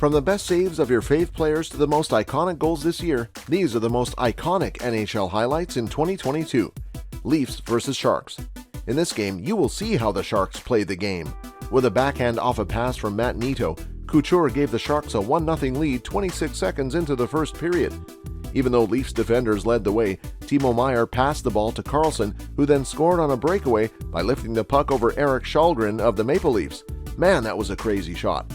From the best saves of your fave players to the most iconic goals this year, these are the most iconic NHL highlights in 2022. Leafs versus Sharks. In this game, you will see how the Sharks play the game. With a backhand off a pass from Matt Nito, Couture gave the Sharks a 1-0 lead 26 seconds into the first period. Even though Leafs defenders led the way, Timo Meier passed the ball to Karlsson, who then scored on a breakaway by lifting the puck over Erik Källgren of the Maple Leafs. Man, that was a crazy shot.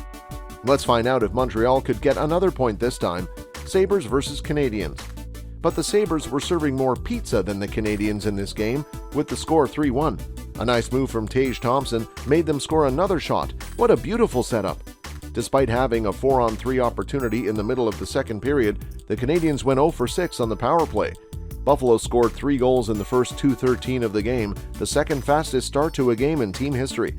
Let's find out if Montreal could get another point this time. Sabres versus Canadiens. But the Sabres were serving more pizza than the Canadiens in this game, with the score 3-1. A nice move from Tage Thompson made them score another shot. What a beautiful setup! Despite having a 4-on-3 opportunity in the middle of the second period, the Canadiens went 0 for 6 on the power play. Buffalo scored 3 goals in the first 2:13 of the game, the second fastest start to a game in team history.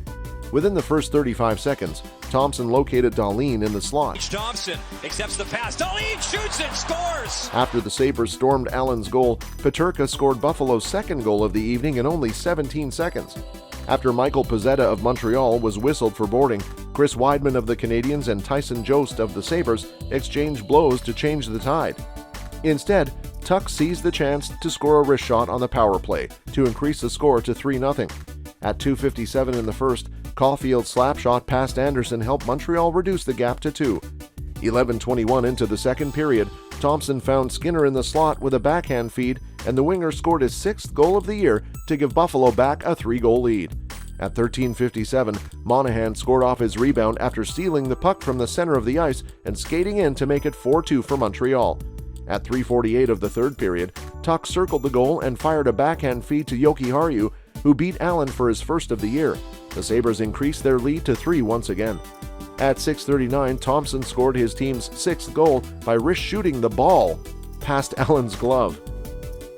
Within the first 35 seconds, Thompson located Dahlin in the slot. Thompson accepts the pass. Dahlin shoots and scores! After the Sabres stormed Allen's goal, Peterka scored Buffalo's second goal of the evening in only 17 seconds. After Michael Pezzetta of Montreal was whistled for boarding, Chris Weidman of the Canadiens and Tyson Jost of the Sabres exchanged blows to change the tide. Instead, Tuch seized the chance to score a wrist shot on the power play to increase the score to 3-0. At 2:57 in the first, Caulfield's slap shot past Anderson helped Montreal reduce the gap to 2. 11:21 into the second period, Thompson found Skinner in the slot with a backhand feed, and the winger scored his 6th goal of the year to give Buffalo back a 3-goal lead. At 13:57, Monahan scored off his rebound after stealing the puck from the center of the ice and skating in to make it 4-2 for Montreal. At 3:48 of the third period, Tuch circled the goal and fired a backhand feed to Jokiharju, who beat Allen for his first of the year. The Sabres increased their lead to 3 once again. At 6:39, Thompson scored his team's 6th goal by wrist shooting the ball past Allen's glove.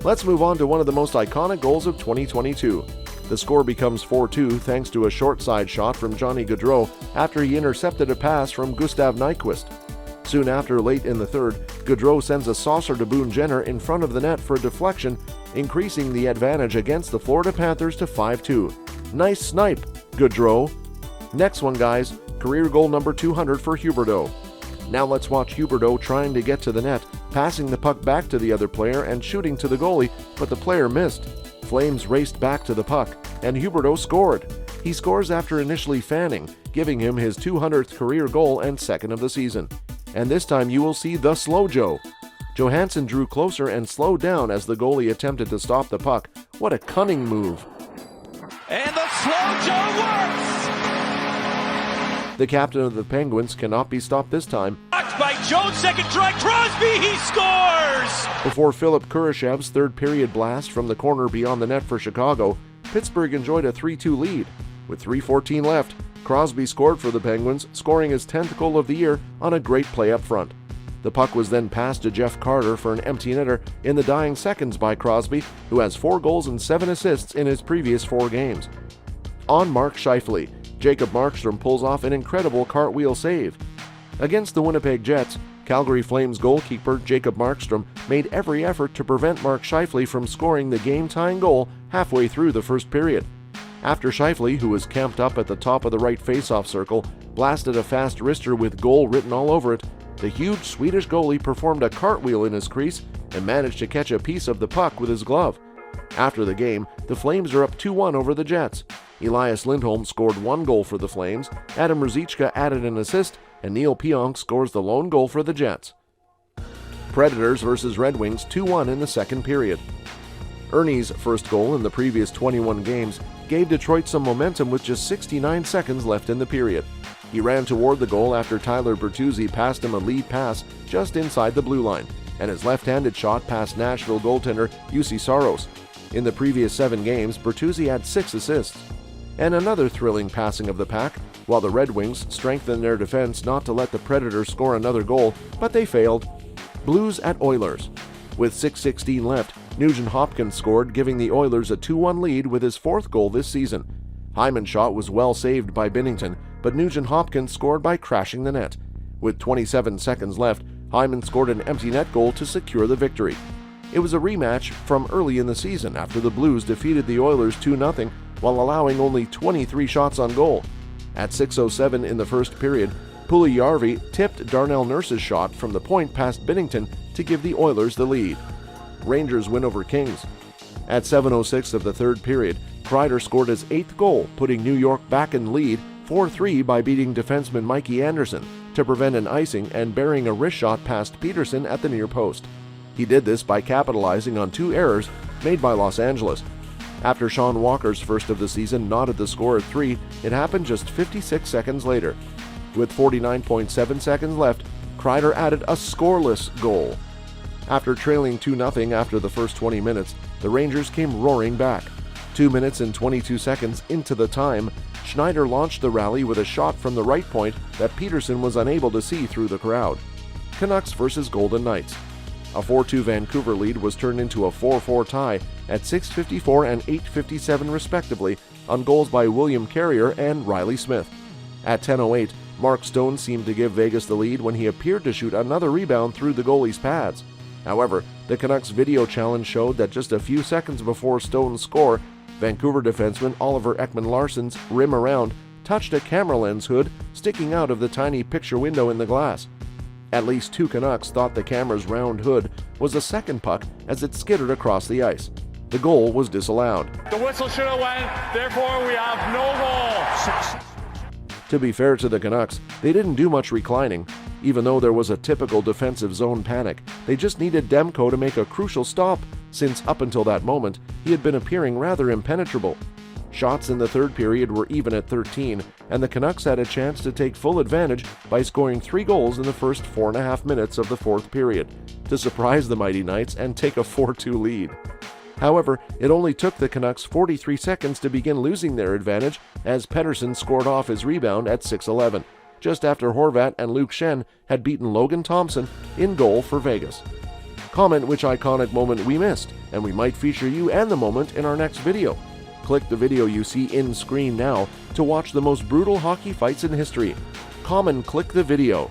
Let's move on to one of the most iconic goals of 2022. The score becomes 4-2 thanks to a short side shot from Johnny Gaudreau after he intercepted a pass from Gustav Nyquist. Soon after, late in the third, Gaudreau sends a saucer to Boone Jenner in front of the net for a deflection, increasing the advantage against the Florida Panthers to 5-2. Nice snipe, Gaudreau. Next one, guys, career goal number 200 for Huberdeau. Now let's watch Huberdeau trying to get to the net, passing the puck back to the other player and shooting to the goalie, but the player missed. Flames raced back to the puck, and Huberdeau scored. He scores after initially fanning, giving him his 200th career goal and 2nd of the season. And this time you will see the slow Joe. Johansson drew closer and slowed down as the goalie attempted to stop the puck. What a cunning move. And the slow Joe works! The captain of the Penguins cannot be stopped this time. Blocked by Jones, second try, Crosby, he scores! Before Philip Kurashev's third period blast from the corner beyond the net for Chicago, Pittsburgh enjoyed a 3-2 lead. With 3:14 left, Crosby scored for the Penguins, scoring his 10th goal of the year on a great play up front. The puck was then passed to Jeff Carter for an empty netter in the dying seconds by Crosby, who has 4 goals and 7 assists in his previous 4 games. On Mark Scheifele, Jacob Markstrom pulls off an incredible cartwheel save. Against the Winnipeg Jets, Calgary Flames goalkeeper Jacob Markstrom made every effort to prevent Mark Scheifele from scoring the game-tying goal halfway through the first period. After Scheifele, who was camped up at the top of the right face-off circle, blasted a fast wrister with goal written all over it, the huge Swedish goalie performed a cartwheel in his crease and managed to catch a piece of the puck with his glove. After the game, the Flames are up 2-1 over the Jets. Elias Lindholm scored 1 goal for the Flames, Adam Ruzicka added an assist, and Neil Pionk scores the lone goal for the Jets. Predators versus Red Wings 2-1 in the second period. Ernie's first goal in the previous 21 games gave Detroit some momentum with just 69 seconds left in the period. He ran toward the goal after Tyler Bertuzzi passed him a lead pass just inside the blue line, and his left-handed shot passed Nashville goaltender Jussi Saros. In the previous 7 games, Bertuzzi had 6 assists. And another thrilling passing of the pack, while the Red Wings strengthened their defense not to let the Predators score another goal, but they failed. Blues at Oilers. With 6:16 left, Nugent Hopkins scored, giving the Oilers a 2-1 lead with his 4th goal this season. Hyman's shot was well saved by Binnington, but Nugent Hopkins scored by crashing the net. With 27 seconds left, Hyman scored an empty net goal to secure the victory. It was a rematch from early in the season after the Blues defeated the Oilers 2-0 while allowing only 23 shots on goal. At 6:07 in the first period, Puljujärvi tipped Darnell Nurse's shot from the point past Binnington to give the Oilers the lead. Rangers win over Kings. At 7:06 of the third period, Kreider scored his 8th goal, putting New York back in lead 4-3 by beating defenseman Mikey Anderson to prevent an icing and burying a wrist shot past Peterson at the near post. He did this by capitalizing on 2 errors made by Los Angeles. After Sean Walker's first of the season knotted the score at 3, it happened just 56 seconds later. With 49.7 seconds left, Kreider added a scoreless goal. After trailing 2-0 after the first 20 minutes, the Rangers came roaring back. 2 minutes and 22 seconds into the time, Schneider launched the rally with a shot from the right point that Peterson was unable to see through the crowd. Canucks versus Golden Knights. A 4-2 Vancouver lead was turned into a 4-4 tie at 6:54 and 8:57 respectively on goals by William Carrier and Riley Smith. At 10:08, Mark Stone seemed to give Vegas the lead when he appeared to shoot another rebound through the goalie's pads. However, the Canucks video challenge showed that just a few seconds before Stone's score, Vancouver defenseman Oliver Ekman-Larsson's rim around touched a camera lens hood sticking out of the tiny picture window in the glass. At least 2 Canucks thought the camera's round hood was a second puck as it skittered across the ice. The goal was disallowed. The whistle should have went, therefore we have no goal. To be fair to the Canucks, they didn't do much reclining. Even though there was a typical defensive zone panic, they just needed Demko to make a crucial stop, since up until that moment, he had been appearing rather impenetrable. Shots in the third period were even at 13, and the Canucks had a chance to take full advantage by scoring 3 goals in the first 4.5 minutes of the fourth period, to surprise the Mighty Knights and take a 4-2 lead. However, it only took the Canucks 43 seconds to begin losing their advantage as Pettersson scored off his rebound at 6:11, just after Horvat and Luke Schenn had beaten Logan Thompson in goal for Vegas. Comment which iconic moment we missed, and we might feature you and the moment in our next video. Click the video you see in screen now to watch the most brutal hockey fights in history. Comment, click the video.